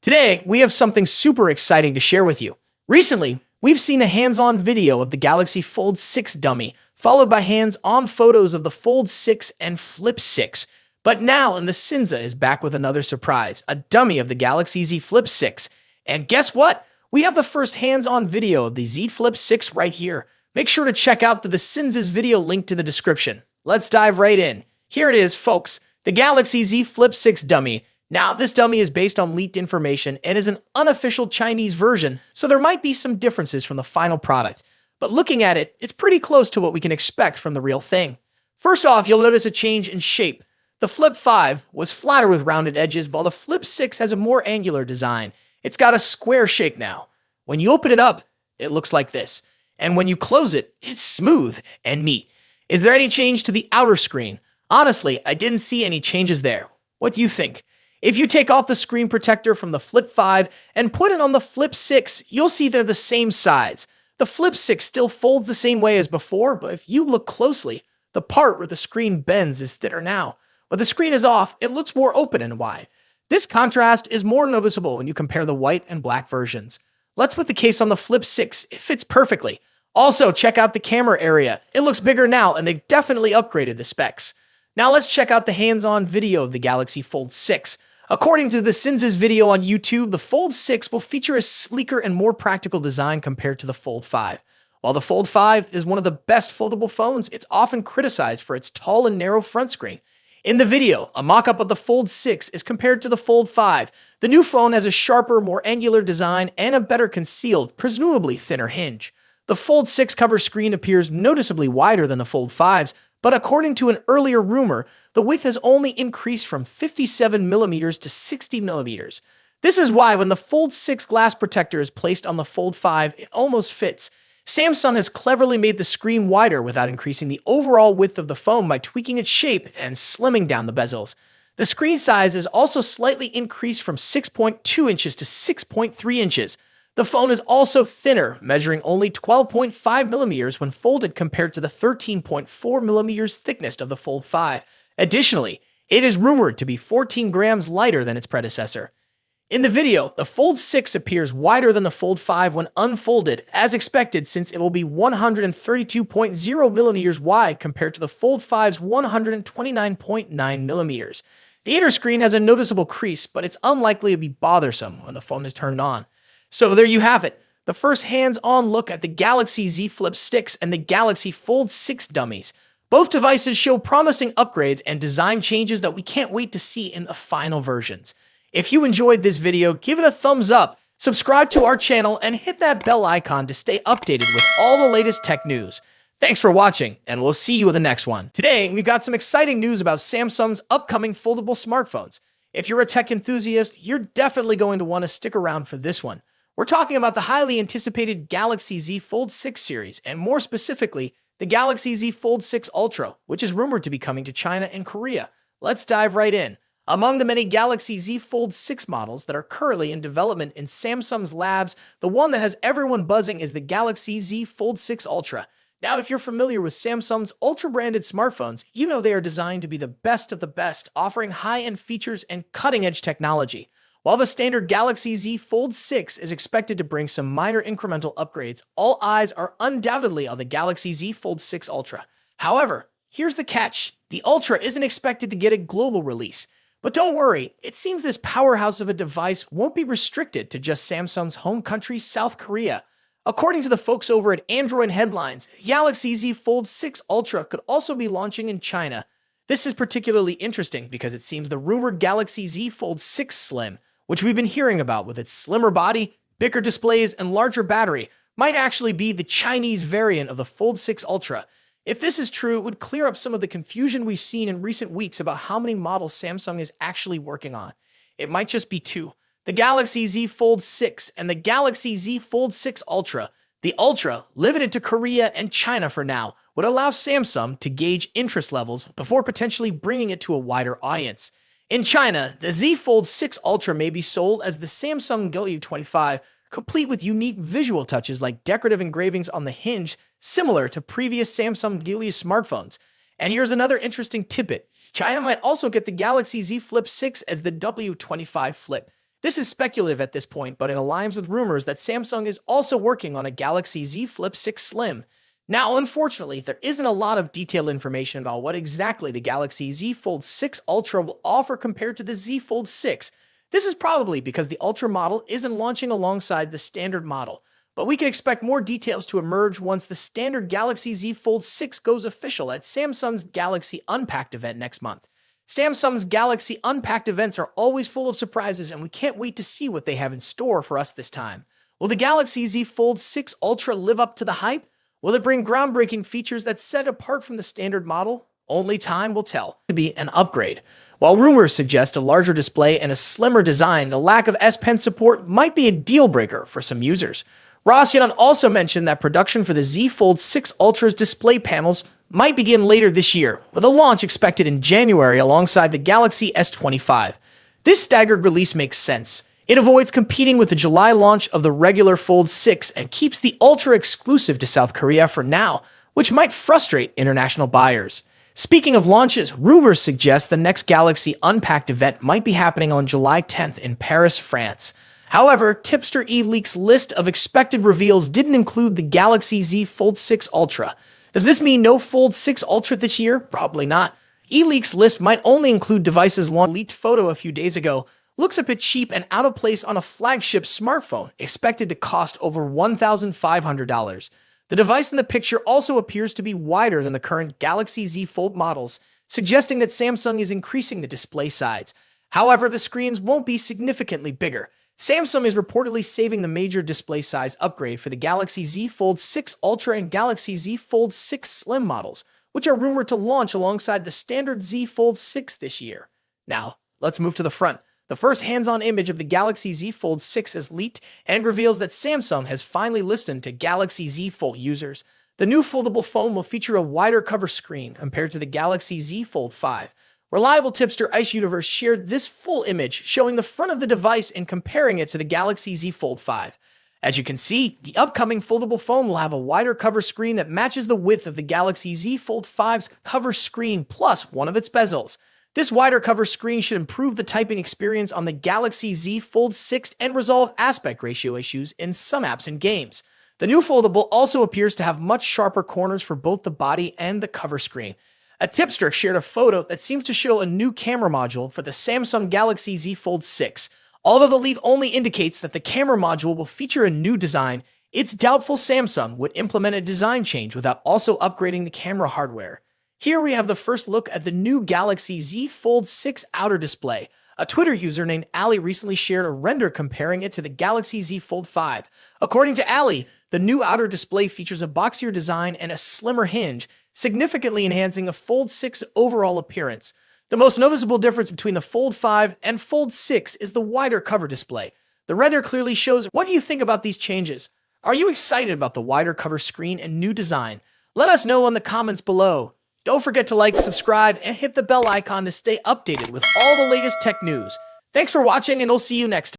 Today, we have something super exciting to share with you. Recently, we've seen a hands-on video of the Galaxy Fold 6 dummy, followed by hands-on photos of the Fold 6 and Flip 6. But now, the Cinza is back with another surprise, a dummy of the Galaxy Z Flip 6. And guess what? We have the first hands-on video of the Z Flip 6 right here. Make sure to check out the Cinza's video linked in the description. Let's dive right in. Here it is, folks, the Galaxy Z Flip 6 dummy. Now, this dummy is based on leaked information and is an unofficial Chinese version, so there might be some differences from the final product. But looking at it, it's pretty close to what we can expect from the real thing. First off, you'll notice a change in shape. The Flip 5 was flatter with rounded edges, while the Flip 6 has a more angular design. It's got a square shape now. When you open it up, it looks like this. And when you close it, it's smooth and neat. Is there any change to the outer screen? Honestly, I didn't see any changes there. What do you think? If you take off the screen protector from the Flip 5 and put it on the Flip 6, you'll see they're the same size. The Flip 6 still folds the same way as before, but if you look closely, the part where the screen bends is thinner now. When the screen is off, it looks more open and wide. This contrast is more noticeable when you compare the white and black versions. Let's put the case on the Flip 6. It fits perfectly. Also, check out the camera area. It looks bigger now, and they've definitely upgraded the specs. Now let's check out the hands-on video of the Galaxy Fold 6. According to the Cinza's video on YouTube, the Fold 6 will feature a sleeker and more practical design compared to the Fold 5. While the Fold 5 is one of the best foldable phones, it's often criticized for its tall and narrow front screen. In the video, a mock-up of the Fold 6 is compared to the Fold 5. The new phone has a sharper, more angular design and a better concealed, presumably thinner hinge. The Fold 6 cover screen appears noticeably wider than the Fold 5's, but according to an earlier rumor, the width has only increased from 57mm to 60mm. This is why when the Fold 6 glass protector is placed on the Fold 5, it almost fits. Samsung has cleverly made the screen wider without increasing the overall width of the phone by tweaking its shape and slimming down the bezels. The screen size is also slightly increased from 6.2 inches to 6.3 inches. The phone is also thinner, measuring only 12.5mm when folded compared to the 13.4mm thickness of the Fold 5. Additionally, it is rumored to be 14 grams lighter than its predecessor. In the video, the Fold 6 appears wider than the Fold 5 when unfolded, as expected since it will be 132.0mm wide compared to the Fold 5's 129.9mm. The inner screen has a noticeable crease, but it's unlikely to be bothersome when the phone is turned on. So there you have it, the first hands-on look at the Galaxy Z Flip 6 and the Galaxy Fold 6 dummies. Both devices show promising upgrades and design changes that we can't wait to see in the final versions. If you enjoyed this video, give it a thumbs up, subscribe to our channel, and hit that bell icon to stay updated with all the latest tech news. Thanks for watching, and we'll see you in the next one. Today, we've got some exciting news about Samsung's upcoming foldable smartphones. If you're a tech enthusiast, you're definitely going to want to stick around for this one. We're talking about the highly anticipated Galaxy Z Fold 6 series, and more specifically, the Galaxy Z Fold 6 Ultra, which is rumored to be coming to China and Korea. Let's dive right in. Among the many Galaxy Z Fold 6 models that are currently in development in Samsung's labs, the one that has everyone buzzing is the Galaxy Z Fold 6 Ultra. Now, if you're familiar with Samsung's Ultra-branded smartphones, you know they are designed to be the best of the best, offering high-end features and cutting-edge technology. While the standard Galaxy Z Fold 6 is expected to bring some minor incremental upgrades, all eyes are undoubtedly on the Galaxy Z Fold 6 Ultra. However, here's the catch. The Ultra isn't expected to get a global release. But don't worry, it seems this powerhouse of a device won't be restricted to just Samsung's home country, South Korea. According to the folks over at Android Headlines, Galaxy Z Fold 6 Ultra could also be launching in China. This is particularly interesting because it seems the rumored Galaxy Z Fold 6 Slim, which we've been hearing about with its slimmer body, bigger displays, and larger battery, might actually be the Chinese variant of the Fold 6 Ultra. If this is true, it would clear up some of the confusion we've seen in recent weeks about how many models Samsung is actually working on. It might just be two, the Galaxy Z Fold 6 and the Galaxy Z Fold 6 Ultra. The Ultra, limited to Korea and China for now, would allow Samsung to gauge interest levels before potentially bringing it to a wider audience. In China, the Z Fold 6 Ultra may be sold as the Samsung W25, complete with unique visual touches like decorative engravings on the hinge, similar to previous Samsung Galaxy smartphones. And here's another interesting tidbit. China might also get the Galaxy Z Flip 6 as the W25 Flip. This is speculative at this point, but it aligns with rumors that Samsung is also working on a Galaxy Z Flip 6 Slim. Now, unfortunately, there isn't a lot of detailed information about what exactly the Galaxy Z Fold 6 Ultra will offer compared to the Z Fold 6. This is probably because the Ultra model isn't launching alongside the standard model, but we can expect more details to emerge once the standard Galaxy Z Fold 6 goes official at Samsung's Galaxy Unpacked event next month. Samsung's Galaxy Unpacked events are always full of surprises, and we can't wait to see what they have in store for us this time. Will the Galaxy Z Fold 6 Ultra live up to the hype? Will it bring groundbreaking features that set it apart from the standard model? Only time will tell. To be an upgrade. While rumors suggest a larger display and a slimmer design, the lack of S Pen support might be a deal breaker for some users. Ross Yadon also mentioned that production for the Z Fold 6 Ultra's display panels might begin later this year, with a launch expected in January alongside the Galaxy S25. This staggered release makes sense. It avoids competing with the July launch of the regular Fold 6 and keeps the Ultra exclusive to South Korea for now, which might frustrate international buyers. Speaking of launches, rumors suggest the next Galaxy Unpacked event might be happening on July 10th in Paris, France. However, Tipster eLeaks' list of expected reveals didn't include the Galaxy Z Fold 6 Ultra. Does this mean no Fold 6 Ultra this year? Probably not. eLeaks' list might only include devices launched. Leaked photo a few days ago looks a bit cheap and out of place on a flagship smartphone, expected to cost over $1,500. The device in the picture also appears to be wider than the current Galaxy Z Fold models, suggesting that Samsung is increasing the display size. However, the screens won't be significantly bigger. Samsung is reportedly saving the major display size upgrade for the Galaxy Z Fold 6 Ultra and Galaxy Z Fold 6 Slim models, which are rumored to launch alongside the standard Z Fold 6 this year. Now, let's move to the front. The first hands-on image of the Galaxy Z Fold 6 is leaked and reveals that Samsung has finally listened to Galaxy Z Fold users. The new foldable phone will feature a wider cover screen compared to the Galaxy Z Fold 5. Reliable tipster Ice Universe shared this full image showing the front of the device and comparing it to the Galaxy Z Fold 5. As you can see, the upcoming foldable phone will have a wider cover screen that matches the width of the Galaxy Z Fold 5's cover screen plus one of its bezels. This wider cover screen should improve the typing experience on the Galaxy Z Fold 6 and resolve aspect ratio issues in some apps and games. The new foldable also appears to have much sharper corners for both the body and the cover screen. A tipster shared a photo that seems to show a new camera module for the Samsung Galaxy Z Fold 6. Although the leak only indicates that the camera module will feature a new design, it's doubtful Samsung would implement a design change without also upgrading the camera hardware. Here we have the first look at the new Galaxy Z Fold 6 outer display. A Twitter user named Ali recently shared a render comparing it to the Galaxy Z Fold 5. According to Ali, the new outer display features a boxier design and a slimmer hinge, significantly enhancing the Fold 6 overall appearance. The most noticeable difference between the Fold 5 and Fold 6 is the wider cover display. The render clearly shows. What do you think about these changes? Are you excited about the wider cover screen and new design? Let us know in the comments below. Don't forget to like, subscribe, and hit the bell icon to stay updated with all the latest tech news. Thanks for watching, and I'll see you next time.